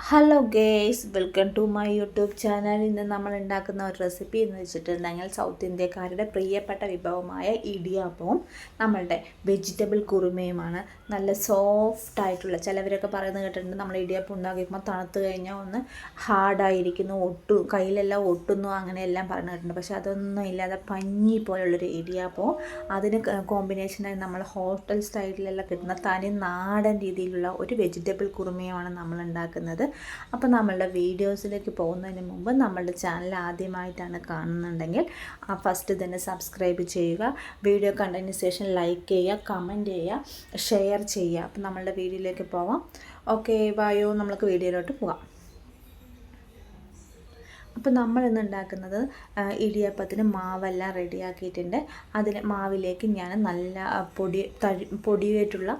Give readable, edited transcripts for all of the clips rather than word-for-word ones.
Hello guys, welcome to my YouTube channel. ഇന്ന് നമ്മൾ ഉണ്ടാക്കുന്ന ഒരു റെസിപ്പി എന്ന് വെച്ചിട്ടുണ്ടെങ്കിൽ സൗത്ത് ഇന്ത്യക്കാരുടെ പ്രിയപ്പെട്ട വിഭവമായ ഇടിയപ്പവും നമ്മളുടെ വെജിറ്റബിൾ കുറുമയുമാണ്. നല്ല സോഫ്റ്റ് ആയിട്ടുള്ള, ചിലവരൊക്കെ പറയുന്നത് കേട്ടിട്ടുണ്ട് നമ്മൾ ഇടിയപ്പം ഉണ്ടാക്കിയപ്പോൾ തണുത്ത് കഴിഞ്ഞാൽ ഒന്ന് ഹാർഡായിരിക്കുന്നു, കയ്യിലെല്ലാം ഒട്ടുന്നു, അങ്ങനെയെല്ലാം പറഞ്ഞു കേട്ടിട്ടുണ്ട്. പക്ഷേ അതൊന്നും ഇല്ലാതെ പഞ്ഞി പോലുള്ളൊരു ഇടിയപ്പവും അതിന് കോമ്പിനേഷനായി നമ്മൾ ഹോട്ടൽ സ്റ്റൈലിലെല്ലാം കിട്ടുന്ന തനി നാടൻ രീതിയിലുള്ള ഒരു വെജിറ്റബിൾ കുറുമയുമാണ് നമ്മൾ ഉണ്ടാക്കുന്നത്. അപ്പോൾ നമ്മളുടെ വീഡിയോസിലേക്ക് പോകുന്നതിന് മുമ്പ് നമ്മളുടെ ചാനൽ ആദ്യമായിട്ടാണ് കാണുന്നുണ്ടെങ്കിൽ ഫസ്റ്റ് തന്നെ സബ്സ്ക്രൈബ് ചെയ്യുക. വീഡിയോ കണ്ടതിന് ശേഷം ലൈക്ക് ചെയ്യുക, കമൻറ്റ് ചെയ്യുക, ഷെയർ ചെയ്യുക. അപ്പോൾ നമ്മളുടെ വീഡിയോയിലേക്ക് പോവാം. ഓക്കെ, വായോ, നമ്മൾക്ക് വീഡിയോയിലോട്ട് പോകാം. അപ്പോൾ നമ്മളിന്ന് ഉണ്ടാക്കുന്നത് ഇടിയപ്പത്തിന് മാവെല്ലാം റെഡിയാക്കിയിട്ടുണ്ട്. മാവിലേക്ക് ഞാൻ നല്ല പൊടിയായിട്ടുള്ള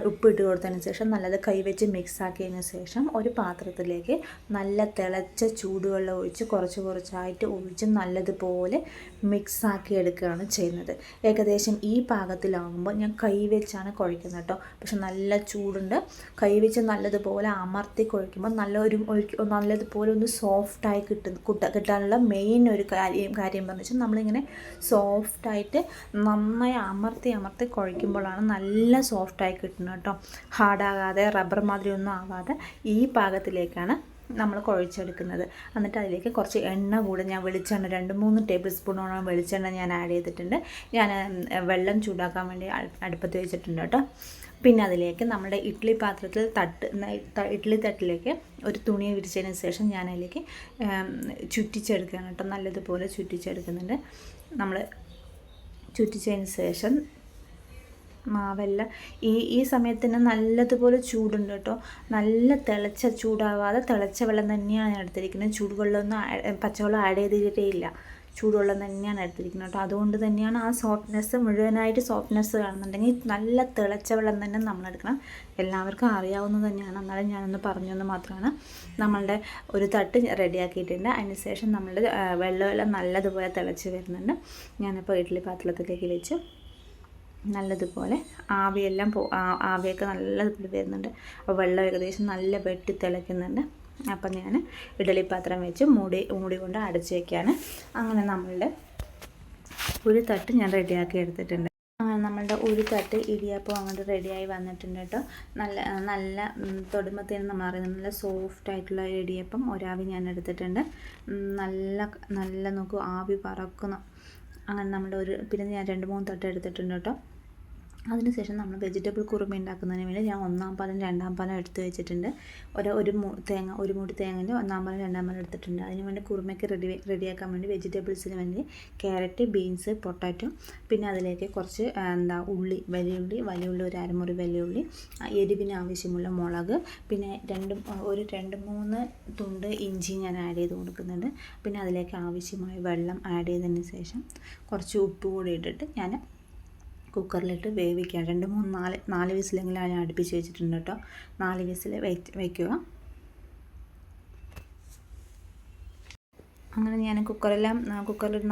ഉപ്പിട്ട് കൊടുത്തതിന് ശേഷം നല്ലത് കൈവച്ച് മിക്സാക്കിയതിന് ശേഷം ഒരു പാത്രത്തിലേക്ക് നല്ല തിളച്ച ചൂടുവെള്ളം ഒഴിച്ച് കുറച്ചായിട്ട് ഒഴിച്ച് നല്ലതുപോലെ മിക്സാക്കി എടുക്കുകയാണ് ചെയ്യുന്നത്. ഏകദേശം ഈ പാകത്തിലാകുമ്പോൾ ഞാൻ കൈവച്ചാണ് കുഴയ്ക്കുന്നത് കേട്ടോ. പക്ഷെ നല്ല ചൂടുണ്ട്. കൈവച്ച് നല്ലതുപോലെ അമർത്തി കുഴയ്ക്കുമ്പോൾ നല്ലതുപോലെ ഒന്ന് സോഫ്റ്റായി കിട്ടാനുള്ള മെയിൻ ഒരു കാര്യം എന്ന് വെച്ചാൽ നമ്മളിങ്ങനെ സോഫ്റ്റായിട്ട് നന്നായി അമർത്തി കുഴയ്ക്കുമ്പോഴാണ് നല്ല സോഫ്റ്റായി കിട്ടുന്നത് കേട്ടോ. ഹാർഡാകാതെ റബ്ബർ മാതിരി ഒന്നും ആവാതെ ഈ പാകത്തിലേക്കാണ് നമ്മൾ കുഴച്ചെടുക്കുന്നത്. എന്നിട്ട് അതിലേക്ക് കുറച്ച് എണ്ണ കൂടെ ഞാൻ വെളിച്ചെണ്ണ 2-3 ടേബിൾ സ്പൂണോളം വെളിച്ചെണ്ണ ഞാൻ ആഡ് ചെയ്തിട്ടുണ്ട്. ഞാൻ വെള്ളം ചൂടാക്കാൻ വേണ്ടി അടുപ്പത്ത് വെച്ചിട്ടുണ്ട് കേട്ടോ. പിന്നെ അതിലേക്ക് നമ്മുടെ ഇഡ്ഡലി പാത്രത്തിൽ ഇഡ്ഡലി തട്ടിലേക്ക് ഒരു തുണി വിരിച്ചതിന് ശേഷം ഞാൻ അതിലേക്ക് ചുറ്റിച്ചെടുക്കുകയാണ് കേട്ടോ. നല്ലതുപോലെ ചുറ്റിച്ചെടുക്കുന്നുണ്ട്. നമ്മൾ ചുറ്റിച്ചതിന് ശേഷം മാവെല്ലാം ഈ സമയത്തിന് നല്ലതുപോലെ ചൂടുണ്ട് കേട്ടോ. നല്ല ചൂടാവാതെ തിളച്ച വെള്ളം തന്നെയാണ് ഞാൻ എടുത്തിരിക്കുന്നത്. ചൂടുവെള്ളമൊന്നും പച്ചവെള്ളം ആഡ് ചെയ്തിട്ടേ ഇല്ല. ചൂടുവെള്ളം തന്നെയാണ് എടുത്തിരിക്കുന്നത് കേട്ടോ. അതുകൊണ്ട് തന്നെയാണ് ആ സോഫ്റ്റ്നെസ് മുഴുവനായിട്ട് സോഫ്റ്റ്നെസ് കാണുന്നുണ്ടെങ്കിൽ നല്ല തിളച്ച വെള്ളം തന്നെ നമ്മളെടുക്കണം. എല്ലാവർക്കും അറിയാവുന്നത് തന്നെയാണ്, എന്നാലും ഞാനൊന്ന് പറഞ്ഞൊന്ന് മാത്രമാണ്. നമ്മളുടെ ഒരു തട്ട് റെഡിയാക്കിയിട്ടുണ്ട്. അതിന് ശേഷം നമ്മളുടെ വെള്ളമെല്ലാം നല്ലതുപോലെ തിളച്ച് വരുന്നുണ്ട്. ഞാനിപ്പോൾ ഇഡ്ഡലി പാത്രത്തിലേക്ക് വെച്ച് നല്ലതുപോലെ ആവിയൊക്കെ നല്ലതുപോലെ വരുന്നുണ്ട്. അപ്പോൾ വെള്ളം ഏകദേശം നല്ല വെട്ടി തിളയ്ക്കുന്നുണ്ട്. അപ്പം ഞാൻ ഇഡ്ഡലി പാത്രം വെച്ച് മൂടി കൊണ്ട് അടച്ച് വയ്ക്കുകയാണ്. അങ്ങനെ നമ്മളുടെ ഒരു തട്ട് ഞാൻ റെഡിയാക്കി എടുത്തിട്ടുണ്ട്. അങ്ങനെ നമ്മളുടെ ഒരു തട്ട് ഇടിയപ്പം അങ്ങോട്ട് റെഡിയായി വന്നിട്ടുണ്ട് കേട്ടോ. നല്ല തൊടുമ്പത്തേനും നമ്മൾ അറിയുന്നത് നല്ല സോഫ്റ്റ് ആയിട്ടുള്ള ഇടിയപ്പം ഒരാവി ഞാൻ എടുത്തിട്ടുണ്ട്. നല്ല നോക്കൂ, ആവി പറക്കുന്ന അങ്ങനെ നമ്മുടെ പിന്നെ ഞാൻ 2-3 തട്ട് എടുത്തിട്ടുണ്ട് കേട്ടോ. അതിനുശേഷം നമ്മൾ വെജിറ്റബിൾ കുറുമ ഉണ്ടാക്കുന്നതിന് വേണ്ടി ഞാൻ 1-ാം പാലും 2-ാം പാലും എടുത്ത് വെച്ചിട്ടുണ്ട്. ഒരു മൂടി തേങ്ങൻ്റെ 1-ാം പാലും 2-ാം പാലും എടുത്തിട്ടുണ്ട്. അതിന് വേണ്ടി കുറുമയ്ക്ക് റെഡിയാക്കാൻ വേണ്ടി വെജിറ്റബിൾസിന് വേണ്ടി ക്യാരറ്റ്, ബീൻസ്, പൊട്ടാറ്റോ, പിന്നെ അതിലേക്ക് കുറച്ച് ഉള്ളി, വലിയുള്ളി ഒരു അരമുറി വലിയുള്ളി, എരിവിന് ആവശ്യമുള്ള മുളക്, പിന്നെ 2-3 തുണ്ട് ഇഞ്ചി ഞാൻ ആഡ് ചെയ്ത് കൊടുക്കുന്നുണ്ട്. പിന്നെ അതിലേക്ക് ആവശ്യമായ വെള്ളം ആഡ് ചെയ്തതിന് ശേഷം കുറച്ച് ഉപ്പ് കൂടി ഇട്ടിട്ട് ഞാൻ കുക്കറിലിട്ട് വേവിക്കുക. 2-3-4 വിസിലെങ്കിലും ഞാൻ അടുപ്പിച്ച് വെച്ചിട്ടുണ്ട് കേട്ടോ. 4 വിസിൽ വയ്ക്കുക. അങ്ങനെ ഞാൻ കുക്കറിൽ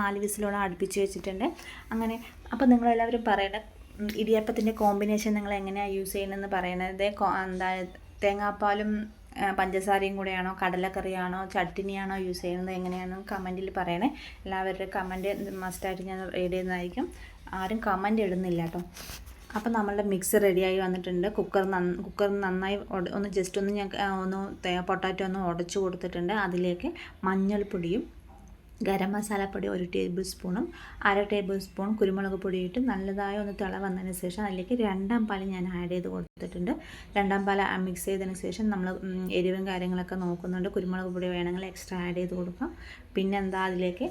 4 വിസിലോളം അടുപ്പിച്ച് വെച്ചിട്ടുണ്ട്. അങ്ങനെ അപ്പോൾ നിങ്ങളെല്ലാവരും പറയണേ ഇടിയപ്പത്തിൻ്റെ കോമ്പിനേഷൻ നിങ്ങൾ എങ്ങനെയാണ് യൂസ് ചെയ്യുന്നതെന്ന് പറയണത്. തേങ്ങാപ്പാലും പഞ്ചസാരയും കൂടെയാണോ, കടലക്കറിയാണോ, ചട്ടിനിയാണോ യൂസ് ചെയ്യുന്നത്, എങ്ങനെയാണോ കമൻറ്റിൽ പറയണേ. എല്ലാവരുടെയും കമൻറ്റ് മസ്റ്റായിട്ട് ഞാൻ റീഡ് ചെയ്യുന്നതായിരിക്കും. ആരും കമൻറ്റ് ഇടുന്നില്ല കേട്ടോ. അപ്പോൾ നമ്മളുടെ മിക്സ് റെഡിയായി വന്നിട്ടുണ്ട്. കുക്കർ നന്നായി ജസ്റ്റ് ഞാൻ പൊട്ടാറ്റോ ഒന്ന് ഉടച്ചു കൊടുത്തിട്ടുണ്ട്. അതിലേക്ക് മഞ്ഞൾപ്പൊടിയും ഗരം മസാലപ്പൊടി 1 ടേബിൾ സ്പൂണും 1/2 ടേബിൾ സ്പൂൺ കുരുമുളക് പൊടി ഇട്ട് നല്ലതായി ഒന്ന് വന്നതിന് ശേഷം അതിലേക്ക് 2-ാം പാൽ ഞാൻ ആഡ് ചെയ്ത് കൊടുത്തിട്ടുണ്ട്. 2-ാം പാൽ മിക്സ് ചെയ്തതിന് ശേഷം നമ്മൾ എരിവും കാര്യങ്ങളൊക്കെ നോക്കുന്നുണ്ട്. കുരുമുളക് പൊടി വേണമെങ്കിൽ എക്സ്ട്രാ ആഡ് ചെയ്ത് കൊടുക്കാം. പിന്നെ അതിലേക്ക്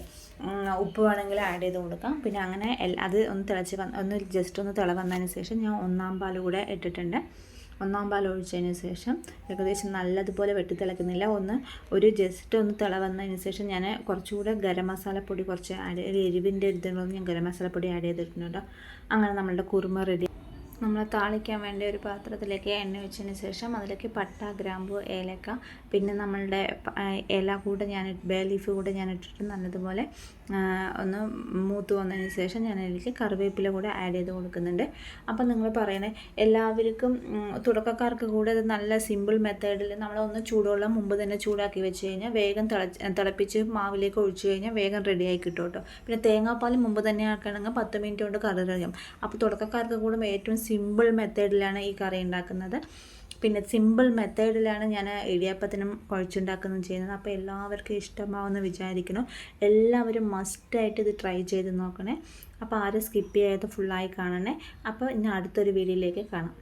ഉപ്പ് വേണമെങ്കിൽ ആഡ് ചെയ്ത് കൊടുക്കാം. പിന്നെ അങ്ങനെ അത് ഒന്ന് ജസ്റ്റ് ഒന്ന് വന്നതിന് ശേഷം ഞാൻ 1-ാം പാൽ കൂടെ ഇട്ടിട്ടുണ്ട്. 1-ാം പാൽ ഒഴിച്ചതിന് ശേഷം ഏകദേശം നല്ലതുപോലെ വെട്ടിത്തിളക്കുന്നില്ല. ജസ്റ്റ് ഒന്ന് വന്നതിന് ശേഷം ഞാൻ കുറച്ചുകൂടെ ഗരം മസാലപ്പൊടി കുറച്ച് എരിവിൻ്റെ ഞാൻ ഗരം മസാലപ്പൊടി ആഡ് ചെയ്തിട്ടുണ്ട്. അങ്ങനെ നമ്മളുടെ കുറുമ റെഡി. നമ്മൾ താളിക്കാൻ വേണ്ടി ഒരു പാത്രത്തിലേക്ക് എണ്ണ വെച്ചതിന് ശേഷം അതിലേക്ക് പട്ട, ഗ്രാമ്പു, ഏലക്ക, പിന്നെ നമ്മളുടെ ഇല കൂടെ ബേ ലീഫ് കൂടെ ഞാൻ ഇട്ടിട്ട് നല്ലതുപോലെ ഒന്ന് മൂത്ത് വന്നതിന് ശേഷം ഞാൻ അതിലേക്ക് കറിവേപ്പില കൂടെ ആഡ് ചെയ്ത് കൊടുക്കുന്നുണ്ട്. അപ്പം നിങ്ങൾ പറയണേ എല്ലാവർക്കും തുടക്കക്കാർക്ക് കൂടെ അത് നല്ല സിമ്പിൾ മെത്തേഡിൽ നമ്മളൊന്ന് ചൂടുവെള്ളം മുമ്പ് തന്നെ ചൂടാക്കി വെച്ച് കഴിഞ്ഞാൽ വേഗം തിളപ്പിച്ച് മാവിലേക്ക് ഒഴിച്ച് കഴിഞ്ഞാൽ വേഗം റെഡിയായി കിട്ടും കേട്ടോ. പിന്നെ തേങ്ങാപ്പാൽ മുമ്പ് തന്നെ ആക്കണമെങ്കിൽ 10 മിനിറ്റ് കൊണ്ട് കറി റെഡിയാകും. അപ്പോൾ തുടക്കക്കാർക്ക് കൂടെ ഏറ്റവും സിമ്പിൾ മെത്തേഡിലാണ് ഈ കറി ഉണ്ടാക്കുന്നത്. പിന്നെ സിമ്പിൾ മെത്തേഡിലാണ് ഞാൻ ഇടിയപ്പത്തിനും കുഴച്ചുണ്ടാക്കുന്നതും ചെയ്യുന്നത്. അപ്പോൾ എല്ലാവർക്കും ഇഷ്ടമാവുമെന്ന് വിചാരിക്കുന്നു. എല്ലാവരും മസ്റ്റായിട്ട് ഇത് ട്രൈ ചെയ്ത് നോക്കണേ. അപ്പോൾ ആരും സ്കിപ്പ് ചെയ്യാതെ ഫുള്ളായി കാണണേ. അപ്പോൾ ഇനി അടുത്തൊരു വീഡിയോയിലേക്ക് കാണാം.